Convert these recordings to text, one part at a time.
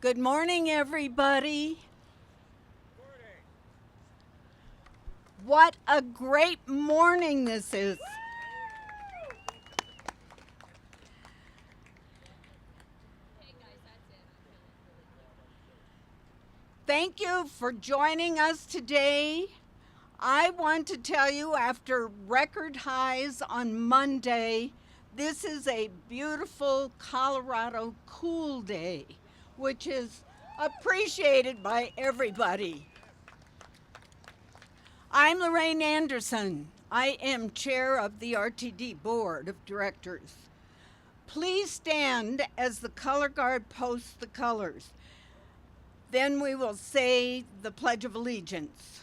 Good morning, everybody. What a great morning this is. Thank you for joining us today. I want to tell you, after record highs on Monday, this is a beautiful Colorado cool day, which is appreciated by everybody. I'm Lorraine Anderson. I am chair of the RTD Board of Directors. Please stand as the color guard posts the colors. Then we will say the Pledge of Allegiance.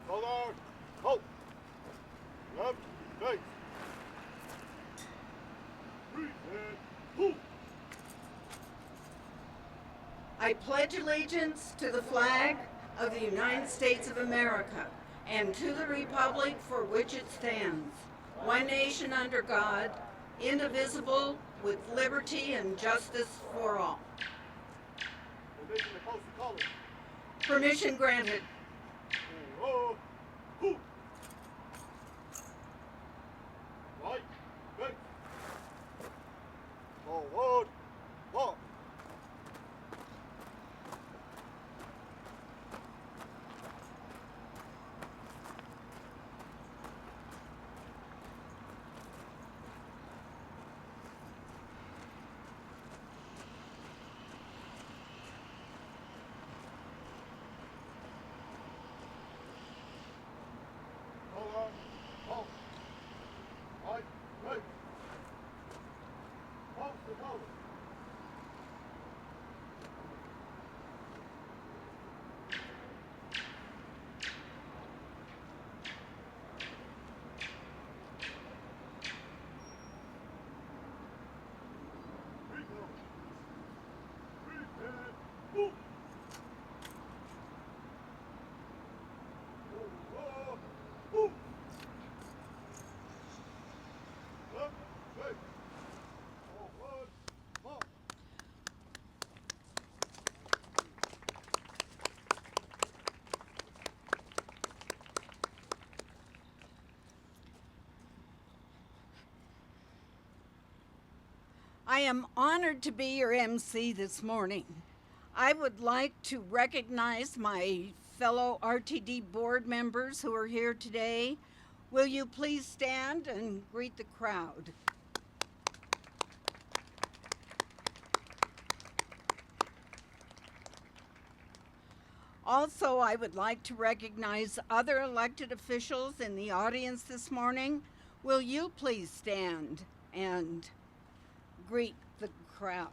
Hold on. Halt. Left. Face. Breathe in. Pull. I pledge allegiance to the flag of the United States of America and to the republic for which it stands, one nation under God, indivisible, with liberty and justice for all. Permission to post the colors. Permission granted. Oh. Pull. Right. Face. Forward. Walk. Hold on. Halt. Right. Face. Post the colors. Breathe out. Breathe in. Pull. Forward. Pull. Left. Face. Forward. Walk. I am honored to be your MC this morning. I would like to recognize my fellow RTD board members who are here today. Will you please stand and greet the crowd? Also, I would like to recognize other elected officials in the audience this morning. Will you please stand and greet the crowd?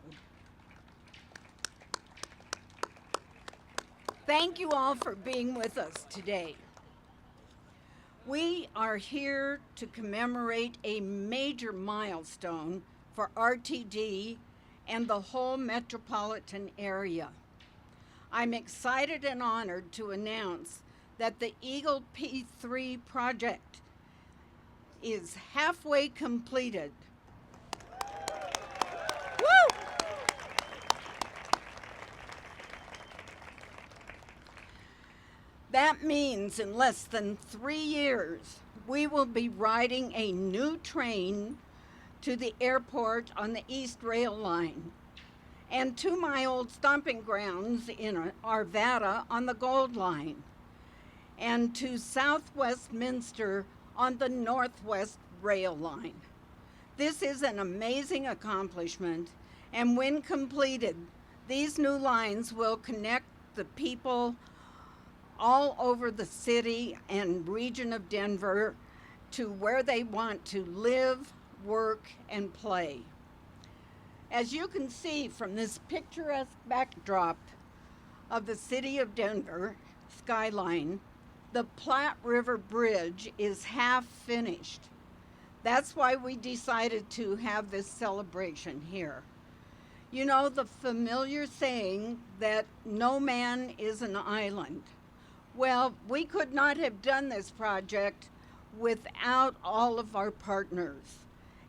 Thank you all for being with us today. We are here to commemorate a major milestone for RTD and the whole metropolitan area. I'm excited and honored to announce that the Eagle P3 project is halfway completed. Woo! That means in less than 3 years, we will be riding a new train to the airport on the East Rail Line and to my old stomping grounds in Arvada on the Gold Line and to Southwest Minster on the Northwest Rail Line. This is an amazing accomplishment, and when completed, these new lines will connect the people all over the city and region of Denver to where they want to live, work, and play. As you can see from this picturesque backdrop of the city of Denver, skyline, the Platte River Bridge is half finished. That's why we decided to have this celebration here. You know the familiar saying that no man is an island. Well, we could not have done this project without all of our partners.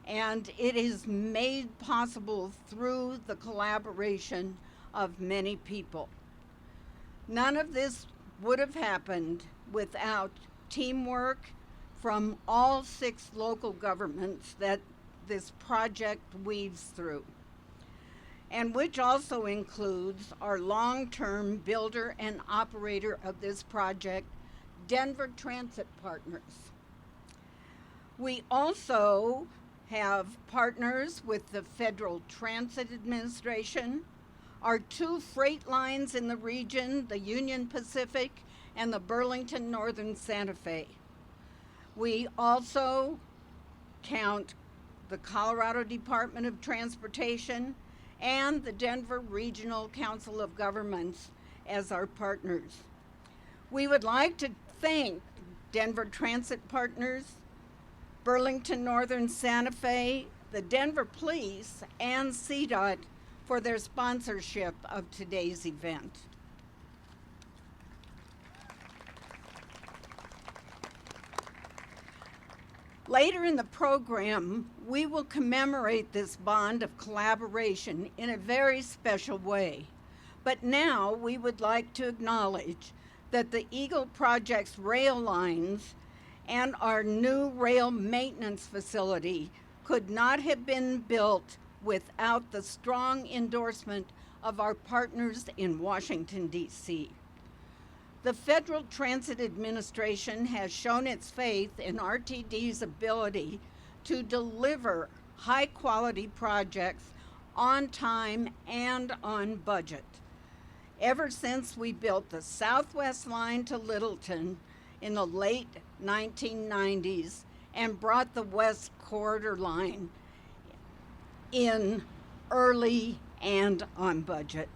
And it is made possible through the collaboration of many people. None of this would have happened without teamwork from all 6 local governments that this project weaves through, and which also includes our long-term builder and operator of this project, Denver Transit Partners. We also have partners with the Federal Transit Administration, our 2 freight lines in the region, the Union Pacific and the Burlington Northern Santa Fe. We also count the Colorado Department of Transportation and the Denver Regional Council of Governments as our partners. We would like to thank Denver Transit Partners, Burlington Northern Santa Fe, the Denver Police, and CDOT for their sponsorship of today's event. Later in the program, we will commemorate this bond of collaboration in a very special way. But now we would like to acknowledge that the Eagle Project's rail lines and our new rail maintenance facility could not have been built without the strong endorsement of our partners in Washington, D.C. The Federal Transit Administration has shown its faith in RTD's ability to deliver high-quality projects on time and on budget. Ever since we built the Southwest Line to Littleton in the late 1990s and brought the West Corridor Line in early and on budget.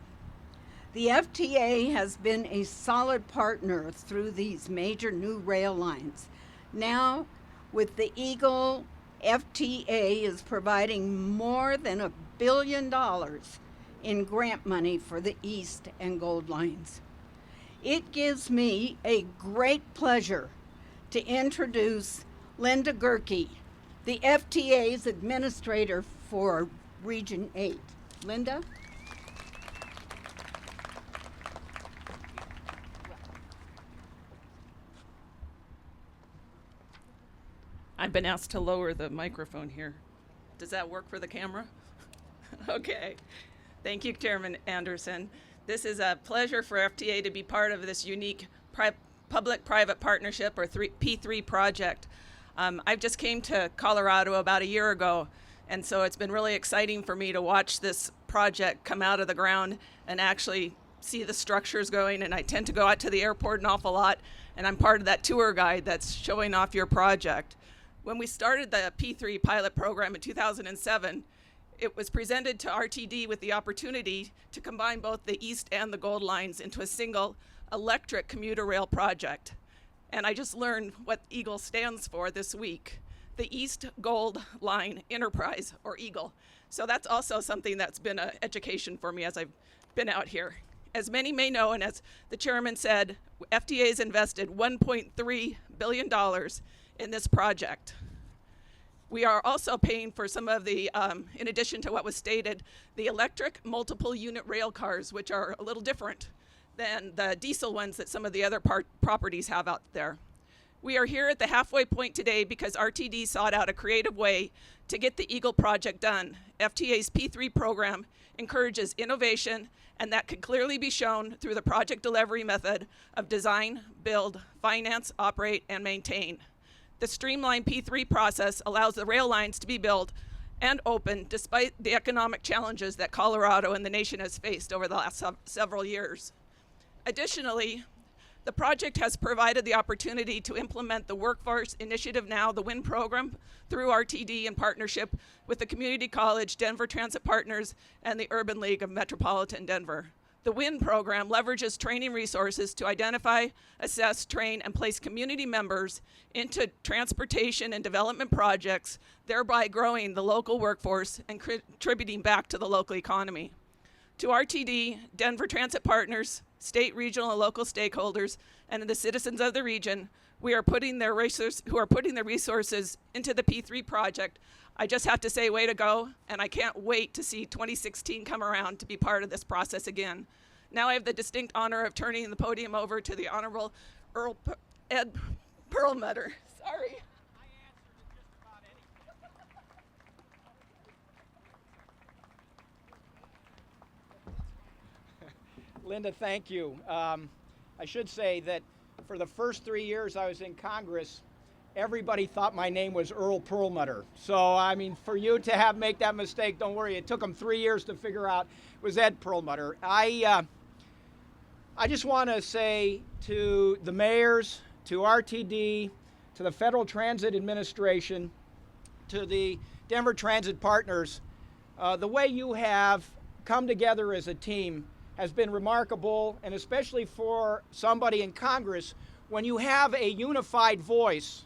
The FTA has been a solid partner through these major new rail lines. Now, with the Eagle, FTA is providing more than $1 billion in grant money for the East and Gold lines. It gives me a great pleasure to introduce Linda Gerke, the FTA's administrator for Region 8. Linda? I've been asked to lower the microphone here. Does that work for the camera? Okay. Thank you, Chairman Anderson. This is a pleasure for FTA to be part of this unique public-private partnership, or P3 project. I just came to Colorado about a year ago, and so it's been really exciting for me to watch this project come out of the ground and actually see the structures going. And I tend to go out to the airport an awful lot, and I'm part of that tour guide that's showing off your project. When we started the P3 pilot program in 2007, it was presented to RTD with the opportunity to combine both the East and the Gold lines into a single electric commuter rail project. And I just learned what EAGLE stands for this week, the East Gold Line Enterprise, or EAGLE. So that's also something that's been an education for me as I've been out here. As many may know, and as the chairman said, FTA has invested $1.3 billion in this project. We are also paying for some of the, in addition to what was stated, the electric multiple unit rail cars, which are a little different than the diesel ones that some of the other properties have out there. We are here at the halfway point today because RTD sought out a creative way to get the EAGLE project done. FTA's P3 program encourages innovation, and that can clearly be shown through the project delivery method of design, build, finance, operate, and maintain. The streamlined P3 process allows the rail lines to be built and open despite the economic challenges that Colorado and the nation has faced over the last several years. Additionally, the project has provided the opportunity to implement the Workforce Initiative Now, the WIN program, through RTD in partnership with the Community College, Denver Transit Partners, and the Urban League of Metropolitan Denver. The WIN program leverages training resources to identify, assess, train, and place community members into transportation and development projects, thereby growing the local workforce and contributing back to the local economy. To RTD, Denver Transit Partners, state, regional, and local stakeholders, and the citizens of the region, who are putting their resources into the P3 project, I just have to say, way to go, and I can't wait to see 2016 come around to be part of this process again. Now I have the distinct honor of turning the podium over to the Honorable Ed Perlmutter. Sorry. Linda, thank you. I should say that for the first 3 years I was in Congress, everybody thought my name was Earl Perlmutter. So, I mean, for you to make that mistake, don't worry. It took them 3 years to figure out it was Ed Perlmutter. I just want to say to the mayors, to RTD, to the Federal Transit Administration, to the Denver Transit Partners, the way you have come together as a team has been remarkable, and especially for somebody in Congress, when you have a unified voice,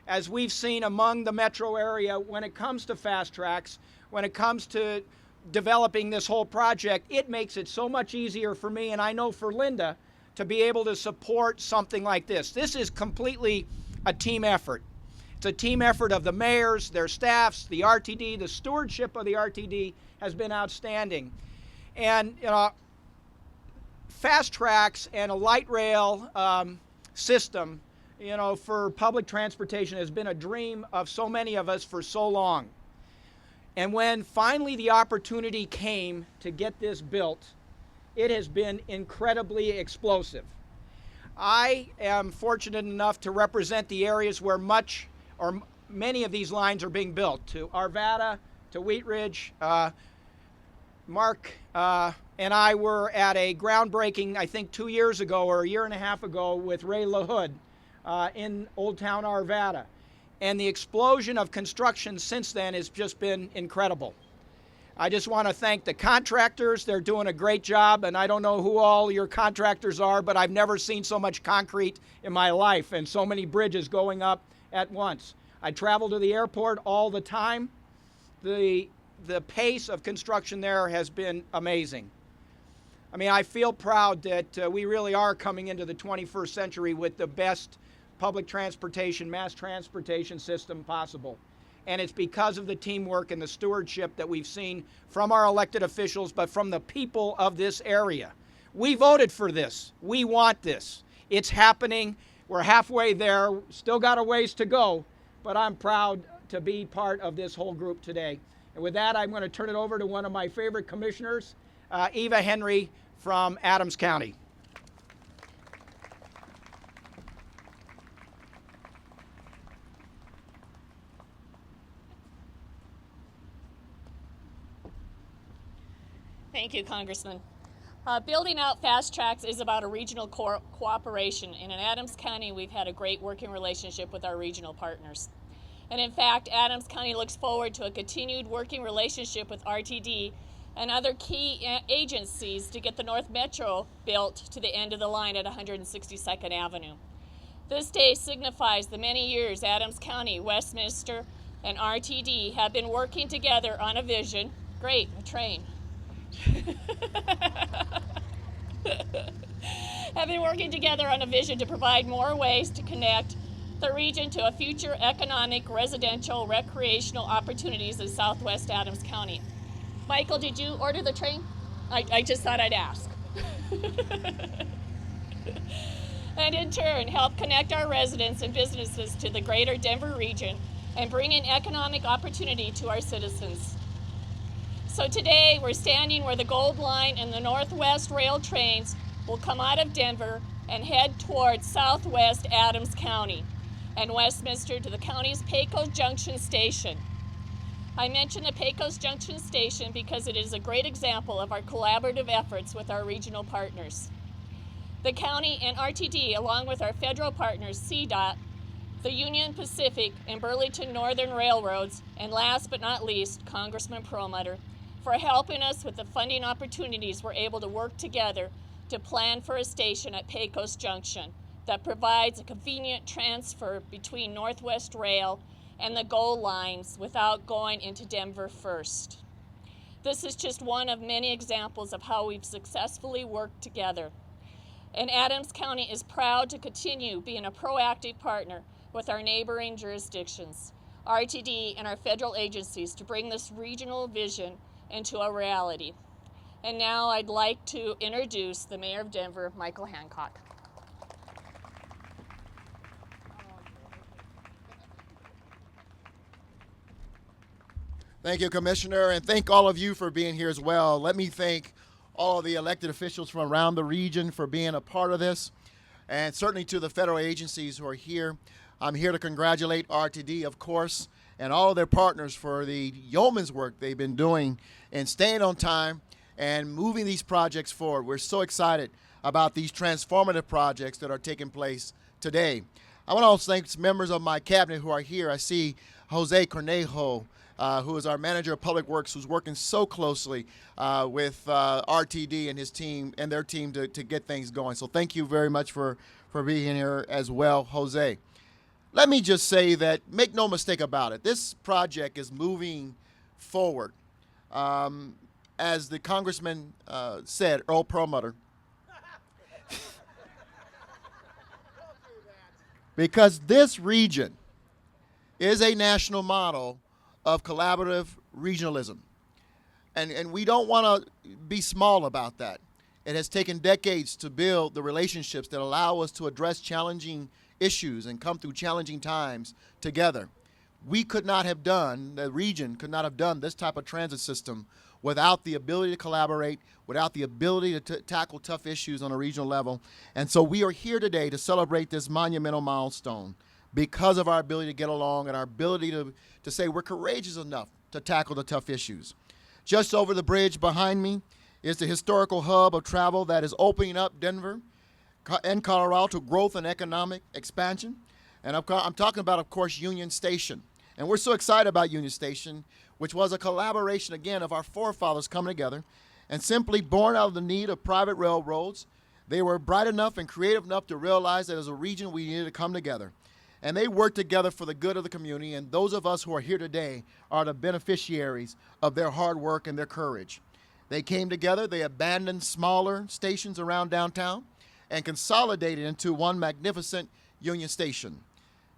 as we've seen among the metro area when it comes to FasTracks, when it comes to developing this whole project, it makes it so much easier for me, and I know for Linda, to be able to support something like this. This is completely a team effort. It's a team effort of the mayors, their staffs, the RTD. The stewardship of the RTD has been outstanding. And FasTracks and a light rail system, for public transportation has been a dream of so many of us for so long. And when finally the opportunity came to get this built, it has been incredibly explosive. I am fortunate enough to represent the areas where many of these lines are being built, to Arvada, to Wheat Ridge. Mark and I were at a groundbreaking, I think 2 years ago or a year and a half ago, with Ray LaHood in Old Town Arvada. And the explosion of construction since then has just been incredible. I just want to thank the contractors. They're doing a great job, and I don't know who all your contractors are, but I've never seen so much concrete in my life and so many bridges going up at once. I travel to the airport all the time. The pace of construction there has been amazing. I mean, I feel proud that we really are coming into the 21st century with the best public transportation, mass transportation system possible. And it's because of the teamwork and the stewardship that we've seen from our elected officials, but from the people of this area. We voted for this. We want this. It's happening. We're halfway there. Still got a ways to go, but I'm proud to be part of this whole group today. And with that, I'm going to turn it over to one of my favorite commissioners, Eva Henry from Adams County. Thank you, Congressman. Building out FasTracks is about a regional cooperation, and in Adams County, we've had a great working relationship with our regional partners. And in fact, Adams County looks forward to a continued working relationship with RTD and other key agencies to get the North Metro built to the end of the line at 162nd Avenue. This day signifies the many years Adams County, Westminster, and RTD have been working together on a vision. Great, a train. Have been working together on a vision to provide more ways to connect the region to a future economic, residential, recreational opportunities in Southwest Adams County. Michael, did you order the train? I just thought I'd ask. And in turn, help connect our residents and businesses to the greater Denver region and bring in economic opportunity to our citizens. So today, we're standing where the Gold Line and the Northwest Rail trains will come out of Denver and head towards Southwest Adams County and Westminster to the county's Pecos Junction Station. I mention the Pecos Junction Station because it is a great example of our collaborative efforts with our regional partners. The county and RTD, along with our federal partners, CDOT, the Union Pacific and Burlington Northern Railroads, and last but not least, Congressman Perlmutter, for helping us with the funding opportunities we're able to work together to plan for a station at Pecos Junction that provides a convenient transfer between Northwest Rail and the GOL lines without going into Denver first. This is just one of many examples of how we've successfully worked together. And Adams County is proud to continue being a proactive partner with our neighboring jurisdictions, RTD, and our federal agencies to bring this regional vision into a reality. And now I'd like to introduce the Mayor of Denver, Michael Hancock. Thank you, Commissioner, and thank all of you for being here as well. Let me thank all of the elected officials from around the region for being a part of this, and certainly to the federal agencies who are here. I'm here to congratulate RTD, of course, and all of their partners for the yeoman's work they've been doing in staying on time and moving these projects forward. We're so excited about these transformative projects that are taking place today. I want to also thank members of my cabinet who are here. I see Jose Cornejo, who is our manager of public works, who's working so closely with RTD and his team and their team to get things going. So thank you very much for being here as well, Jose. Let me just say that, make no mistake about it, this project is moving forward. As the congressman said, Earl Perlmutter, because this region is a national model of collaborative regionalism. And we don't want to be small about that. It has taken decades to build the relationships that allow us to address challenging issues and come through challenging times together. We could not have done, the region could not have done this type of transit system without the ability to collaborate, without the ability to tackle tough issues on a regional level. And so we are here today to celebrate this monumental milestone because of our ability to get along and our ability to say we're courageous enough to tackle the tough issues. Just over the bridge behind me is the historical hub of travel that is opening up Denver and Colorado to growth and economic expansion. And I'm talking about, of course, Union Station. And we're so excited about Union Station, which was a collaboration, again, of our forefathers coming together and simply born out of the need of private railroads. They were bright enough and creative enough to realize that as a region we needed to come together. And they worked together for the good of the community, and those of us who are here today are the beneficiaries of their hard work and their courage. They came together, they abandoned smaller stations around downtown and consolidated into one magnificent Union Station.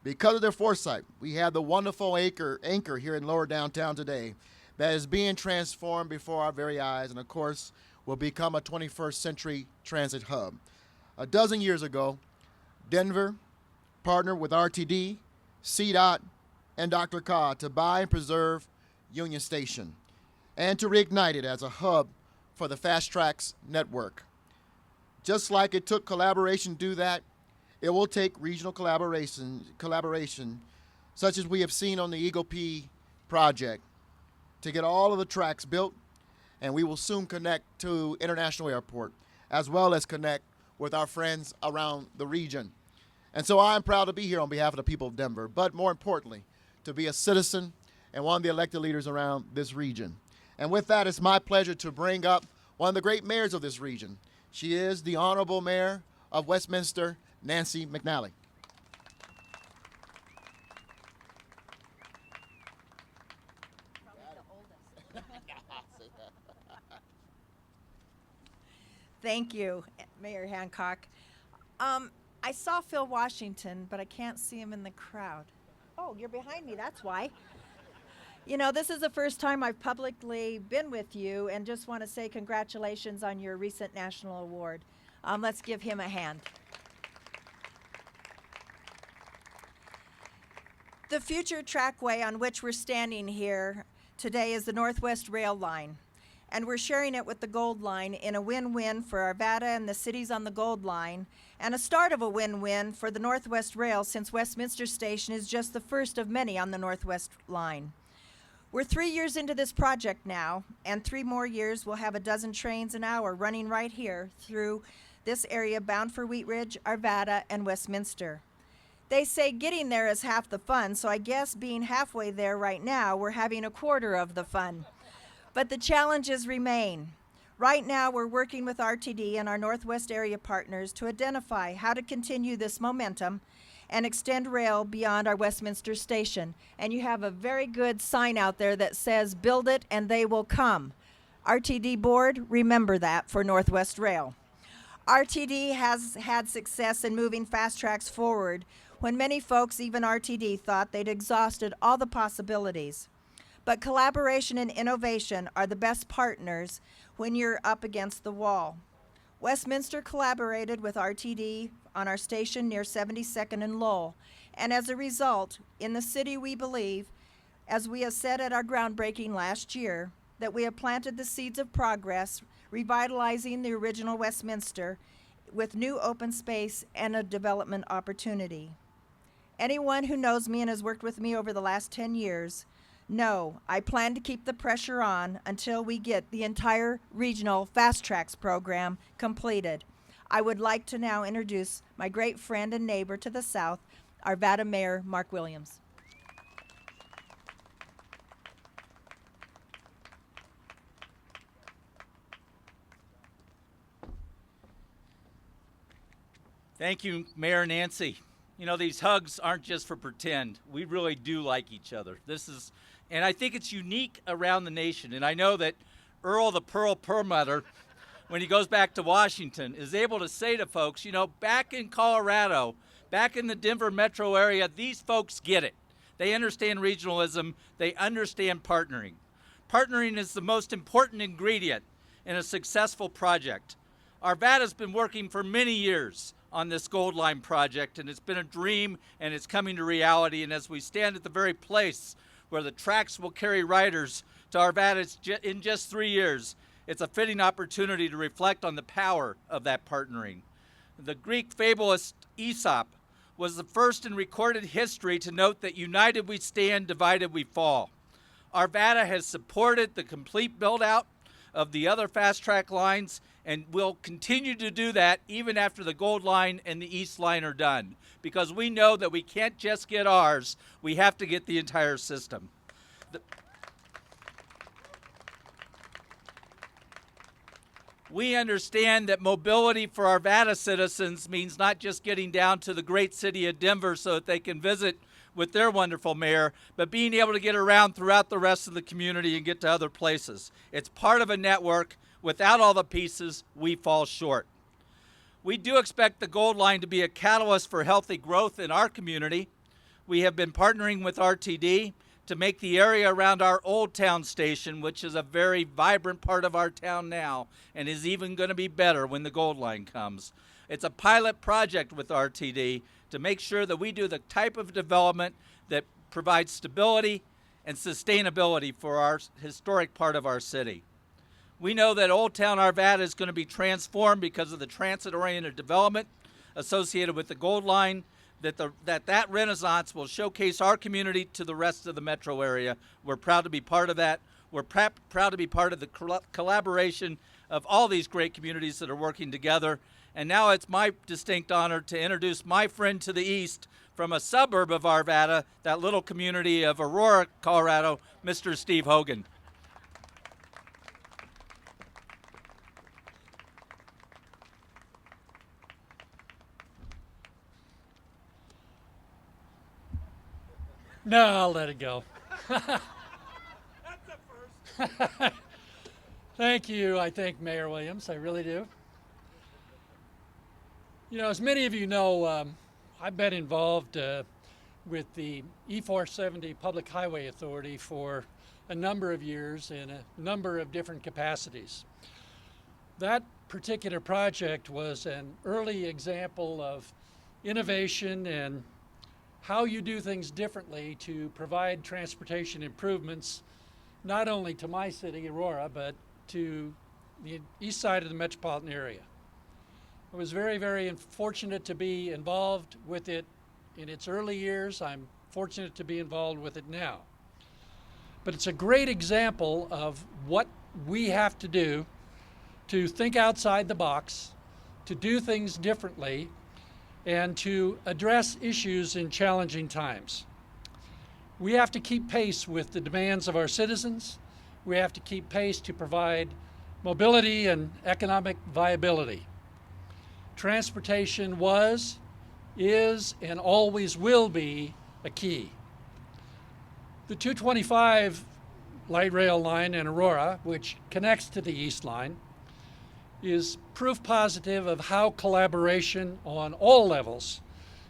Because of their foresight, we have the wonderful anchor here in lower downtown today that is being transformed before our very eyes and, of course, will become a 21st century transit hub. A dozen years ago, Denver partnered with RTD, CDOT, and Dr. Ka to buy and preserve Union Station and to reignite it as a hub for the FasTracks network. Just like it took collaboration to do that, it will take regional collaboration such as we have seen on the Eagle P project to get all of the tracks built, and we will soon connect to International Airport as well as connect with our friends around the region. And so I'm proud to be here on behalf of the people of Denver, but more importantly, to be a citizen and one of the elected leaders around this region. And with that, it's my pleasure to bring up one of the great mayors of this region. She is the Honorable Mayor of Westminster, Nancy McNally. Thank you, Mayor Hancock. I saw Phil Washington, but I can't see him in the crowd. Oh, you're behind me, that's why. You know, this is the first time I've publicly been with you, and just want to say congratulations on your recent national award. Let's give him a hand. The future trackway on which we're standing here today is the Northwest Rail Line, and we're sharing it with the Gold Line in a win-win for Arvada and the cities on the Gold Line, and a start of a win-win for the Northwest Rail, since Westminster Station is just the first of many on the Northwest Line. We're 3 years into this project now, and 3 more years we'll have a dozen trains an hour running right here through this area bound for Wheat Ridge, Arvada, and Westminster. They say getting there is half the fun, so I guess being halfway there right now, we're having a quarter of the fun. But the challenges remain. Right now, we're working with RTD and our Northwest area partners to identify how to continue this momentum and extend rail beyond our Westminster station. And you have a very good sign out there that says, "Build it and they will come." RTD board, remember that for Northwest Rail. RTD has had success in moving FasTracks forward when many folks, even RTD, thought they'd exhausted all the possibilities. But collaboration and innovation are the best partners when you're up against the wall. Westminster collaborated with RTD on our station near 72nd and Lowell, and as a result, in the city we believe, as we have said at our groundbreaking last year, that we have planted the seeds of progress, revitalizing the original Westminster with new open space and a development opportunity. Anyone who knows me and has worked with me over the last 10 years know I plan to keep the pressure on until we get the entire regional FasTracks program completed. I would like to now introduce my great friend and neighbor to the south, Arvada Mayor Mark Williams. Thank you, Mayor Nancy. You know, these hugs aren't just for pretend. We really do like each other. And I think it's unique around the nation. And I know that Earl the Pearl Perlmutter, when he goes back to Washington, is able to say to folks, you know, back in Colorado, back in the Denver metro area, these folks get it. They understand regionalism. They understand partnering. Partnering is the most important ingredient in a successful project. Arvada's been working for many years on this Gold Line project, and it's been a dream, and it's coming to reality. And as we stand at the very place where the tracks will carry riders to Arvada in just 3 years, it's a fitting opportunity to reflect on the power of that partnering. The Greek fabulist Aesop was the first in recorded history to note that united we stand, divided we fall. Arvada has supported the complete build-out of the other FasTrack lines and will continue to do that even after the Gold Line and the East Line are done, because we know that we can't just get ours, we have to get the entire system. We understand that mobility for Arvada citizens means not just getting down to the great city of Denver so that they can visit with their wonderful mayor, but being able to get around throughout the rest of the community and get to other places. It's part of a network. Without all the pieces, we fall short. We do expect the Gold Line to be a catalyst for healthy growth in our community. We have been partnering with RTD to make the area around our Old Town station, which is a very vibrant part of our town now, and is even going to be better when the Gold Line comes. It's a pilot project with RTD to make sure that we do the type of development that provides stability and sustainability for our historic part of our city. We know that Old Town Arvada is going to be transformed because of the transit-oriented development associated with the Gold Line, that renaissance will showcase our community to the rest of the metro area. We're proud to be part of that. We're proud to be part of the collaboration of all these great communities that are working together. And now it's my distinct honor to introduce my friend to the east from a suburb of Arvada, that little community of Aurora, Colorado, Mr. Steve Hogan. No, I'll let it go. That's a first. Thank you. I thank Mayor Williams. I really do. You know, as many of you know, I've been involved with the E470 Public Highway Authority for a number of years in a number of different capacities. That particular project was an early example of innovation and how you do things differently to provide transportation improvements, not only to my city, Aurora, but to the east side of the metropolitan area. I was very, very fortunate to be involved with it in its early years. I'm fortunate to be involved with it now. But it's a great example of what we have to do to think outside the box, to do things differently, and to address issues in challenging times. We have to keep pace with the demands of our citizens. we have to keep pace to provide mobility and economic viability. Transportation was, is, and always will be a key. The 225 light rail line in Aurora, which connects to the East Line, is proof positive of how collaboration on all levels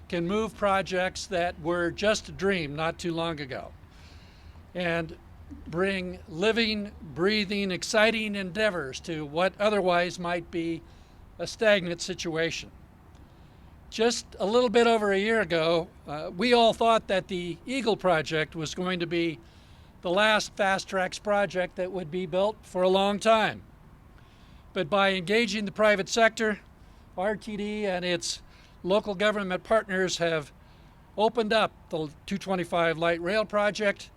can move projects that were just a dream not too long ago and bring living, breathing, exciting endeavors to what otherwise might be a stagnant situation. Just a little bit over a year ago, we all thought that the Eagle project was going to be the last FasTracks project that would be built for a long time. But by engaging the private sector, RTD and its local government partners have opened up the 225 light rail project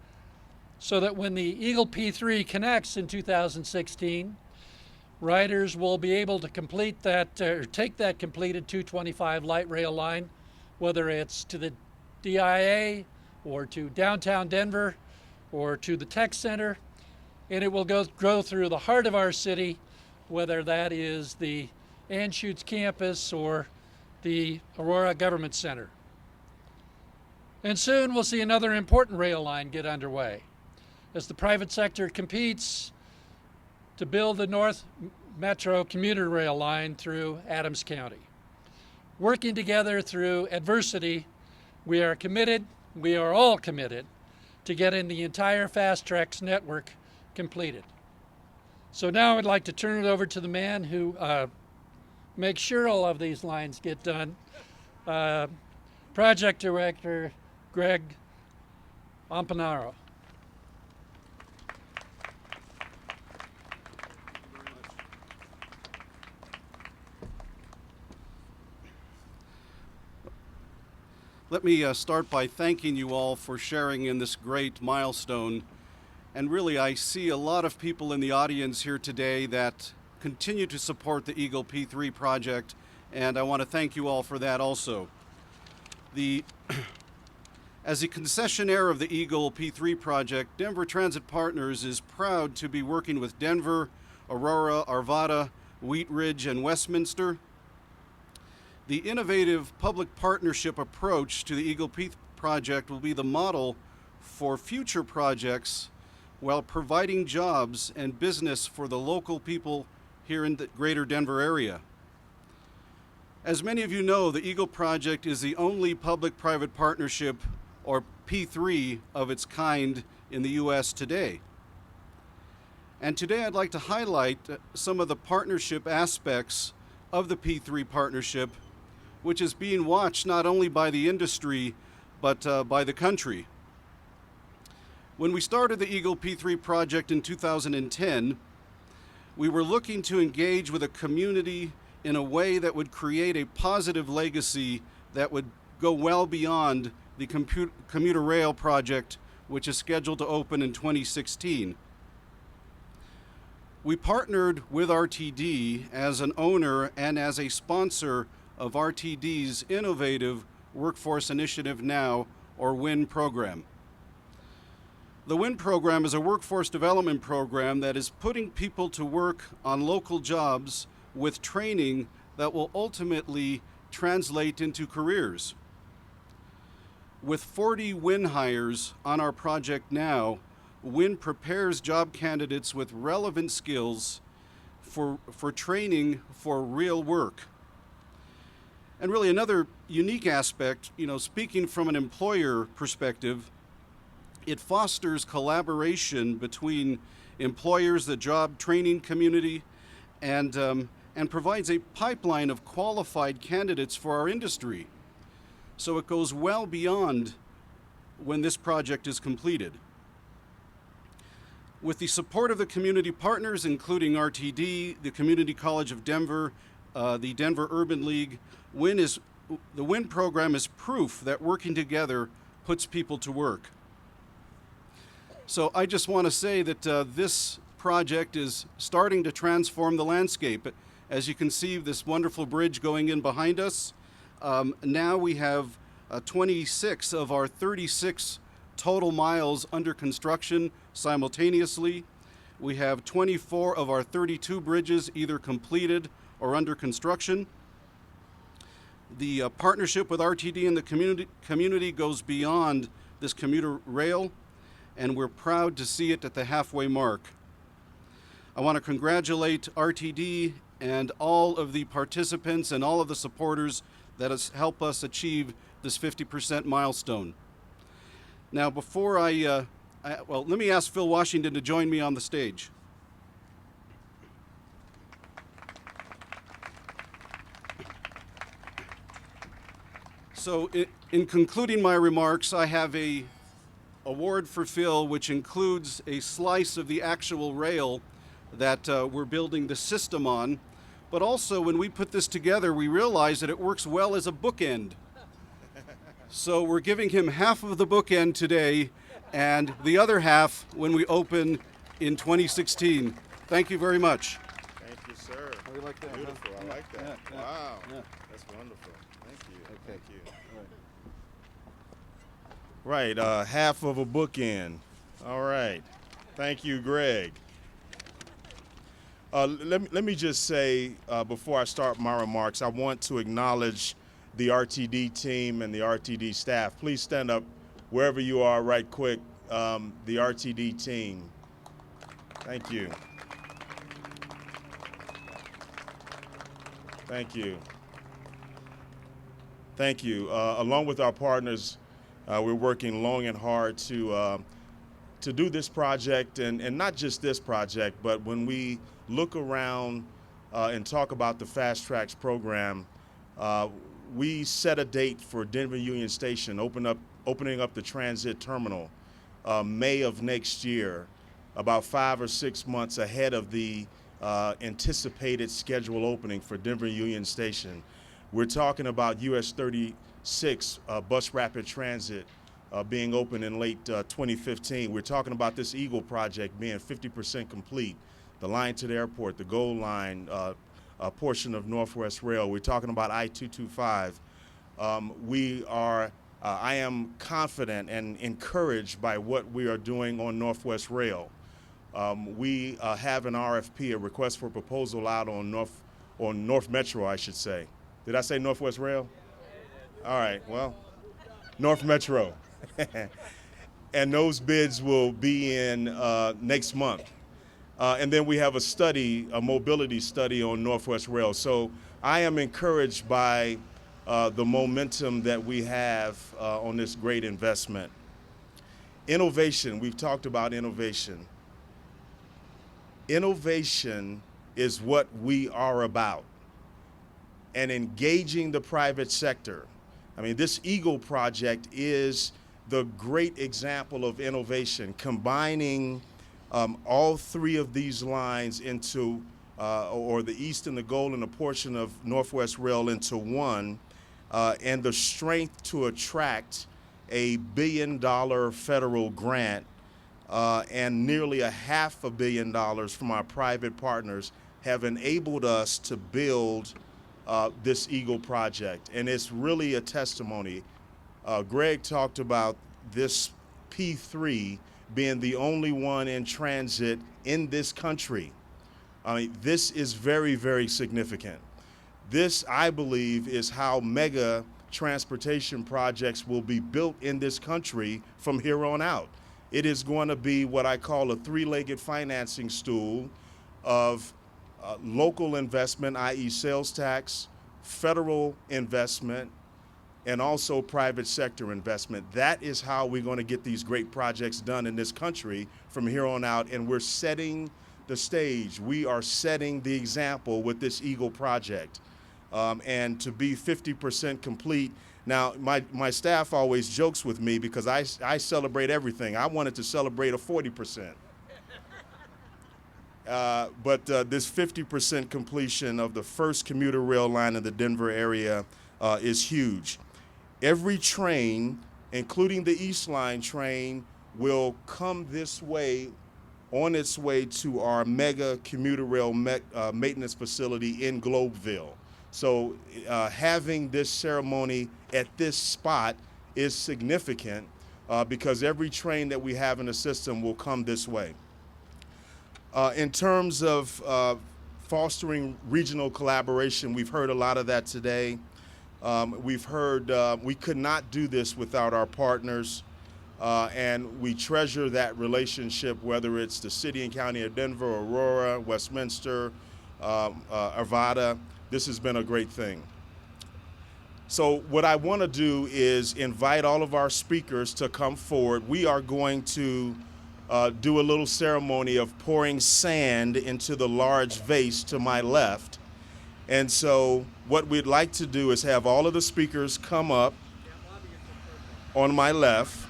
so that when the Eagle P3 connects in 2016, riders will be able to complete that, or take that completed 225 light rail line, whether it's to the DIA or to downtown Denver or to the tech center, and it will go through the heart of our city, whether that is the Anschutz campus or the Aurora Government Center. And soon we'll see another important rail line get underway as the private sector competes to build the North Metro commuter rail line through Adams County. Working together through adversity, we are all committed to getting the entire FasTracks network completed. So now I'd like to turn it over to the man who makes sure all of these lines get done, Project Director Greg Ampanaro. Let me start by thanking you all for sharing in this great milestone. And really, I see a lot of people in the audience here today that continue to support the Eagle P3 project, and I want to thank you all for that also. As the concessionaire of the Eagle P3 project, Denver Transit Partners is proud to be working with Denver, Aurora, Arvada, Wheat Ridge, and Westminster. The innovative public partnership approach to the Eagle P project will be the model for future projects while providing jobs and business for the local people here in the greater Denver area. As many of you know, the Eagle project is the only public-private partnership, or P3, of its kind in the U.S. today. And today I'd like to highlight some of the partnership aspects of the P3 partnership, which is being watched not only by the industry, but by the country. When we started the Eagle P3 project in 2010, we were looking to engage with a community in a way that would create a positive legacy that would go well beyond the commuter rail project, which is scheduled to open in 2016. We partnered with RTD as an owner and as a sponsor of RTD's innovative Workforce Initiative Now, or WIN program. The WIN program is a workforce development program that is putting people to work on local jobs with training that will ultimately translate into careers. With 40 WIN hires on our project now, WIN prepares job candidates with relevant skills for training for real work. And really another unique aspect, speaking from an employer perspective, it fosters collaboration between employers, the job training community, and provides a pipeline of qualified candidates for our industry. So it goes well beyond when this project is completed. With the support of the community partners, including RTD, the Community College of Denver, the Denver Urban League, the WIN program is proof that working together puts people to work. So I just want to say that this project is starting to transform the landscape. As you can see, this wonderful bridge going in behind us. Now we have 26 of our 36 total miles under construction simultaneously. We have 24 of our 32 bridges either completed or under construction. The partnership with RTD and the community goes beyond this commuter rail, and we're proud to see it at the halfway mark. I want to congratulate RTD and all of the participants and all of the supporters that has helped us achieve this 50% milestone. Now, before well, let me ask Phil Washington to join me on the stage. So in concluding my remarks, I have a award for Phil, which includes a slice of the actual rail that we're building the system on. But also, when we put this together, we realized that it works well as a bookend. So we're giving him half of the bookend today and the other half when we open in 2016. Thank you very much. Thank you, sir. How do you like that? Beautiful. Huh? I like that. Yeah, yeah, Wow. yeah. That's wonderful. Thank you. Okay. Thank you. Right. Half of a bookend. All right. Thank you, Greg. Let me just say, before I start my remarks, I want to acknowledge the RTD team and the RTD staff. Please stand up wherever you are right quick. The RTD team. Thank you. Thank you. Thank you. Along with our partners, we're working long and hard to do this project, and not just this project, but when we look around and talk about the FasTracks program, we set a date for Denver Union Station opening up the transit terminal May of next year, about 5 or 6 months ahead of the anticipated schedule opening for Denver Union Station. We're talking about US 36 bus rapid transit being open in late 2015. We're talking about this Eagle project being 50% complete, the line to the airport, the Gold Line, a portion of Northwest Rail. We're talking about I-225. I am confident and encouraged by what we are doing on Northwest Rail. We have an RFP, a request for proposal out on North Metro, I should say. Did I say Northwest Rail? All right, well, North Metro. And those bids will be in next month. And then we have a mobility study on Northwest Rail. So I am encouraged by the momentum that we have on this great investment. Innovation, we've talked about innovation. Innovation is what we are about, and engaging the private sector. I mean, this Eagle project is the great example of innovation, combining all three of these lines into, or the East and the Gold and a portion of Northwest Rail into one, and the strength to attract a $1 billion federal grant and nearly $500 million from our private partners have enabled us to build this Eagle project. And it's really a testimony. Greg talked about this P3 being the only one in transit in this country. I mean, this is very, very significant. This, I believe, is how mega transportation projects will be built in this country from here on out. It is going to be what I call a three-legged financing stool of local investment, i.e. sales tax, federal investment, and also private sector investment. That is how we're going to get these great projects done in this country from here on out, and we're setting the stage. We are setting the example with this Eagle project. And to be 50% complete. Now, my staff always jokes with me because I celebrate everything. I wanted to celebrate a 40%. But this 50% completion of the first commuter rail line in the Denver area is huge. Every train, including the East Line train, will come this way on its way to our mega commuter rail maintenance facility in Globeville. So having this ceremony at this spot is significant because every train that we have in the system will come this way. In terms of fostering regional collaboration, we've heard a lot of that today. We've heard we could not do this without our partners, and we treasure that relationship, whether it's the city and county of Denver, Aurora, Westminster, Arvada. This has been a great thing. So what I want to do is invite all of our speakers to come forward. We are going to do a little ceremony of pouring sand into the large vase to my left. And so what we'd like to do is have all of the speakers come up on my left.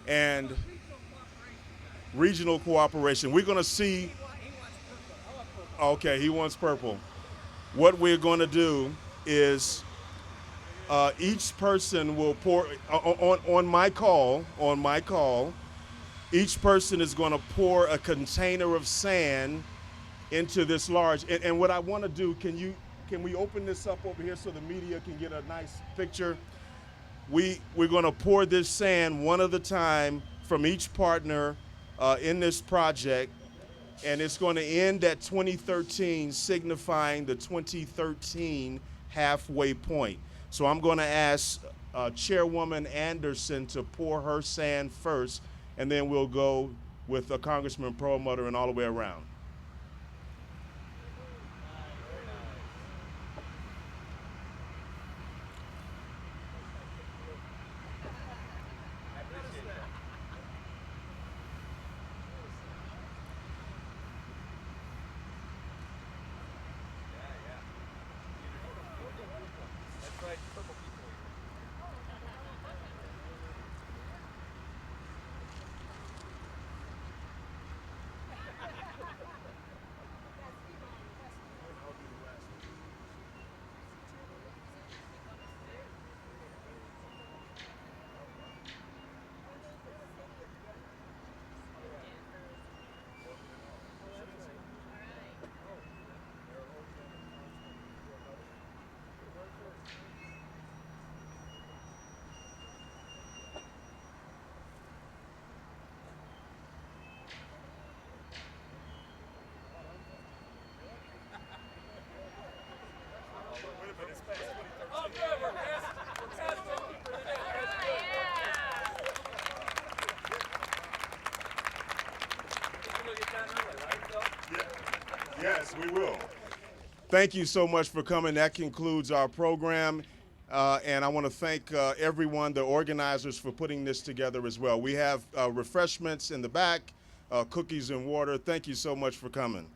And regional cooperation. We're going to see. Okay, he wants purple. What we're going to do is each person will pour on my call. Each person is going to pour a container of sand into this large. And what I want to do, can we open this up over here so the media can get a nice picture? We're going to pour this sand one at a time from each partner in this project, and it's going to end at 2013, signifying the 2013 halfway point. So I'm going to ask Chairwoman Anderson to pour her sand first, and then we'll go with Congressman Perlmutter and all the way around. Yes, we will. Thank you so much for coming. That concludes our program. And I want to thank everyone, the organizers, for putting this together as well. We have refreshments in the back, cookies and water. Thank you so much for coming.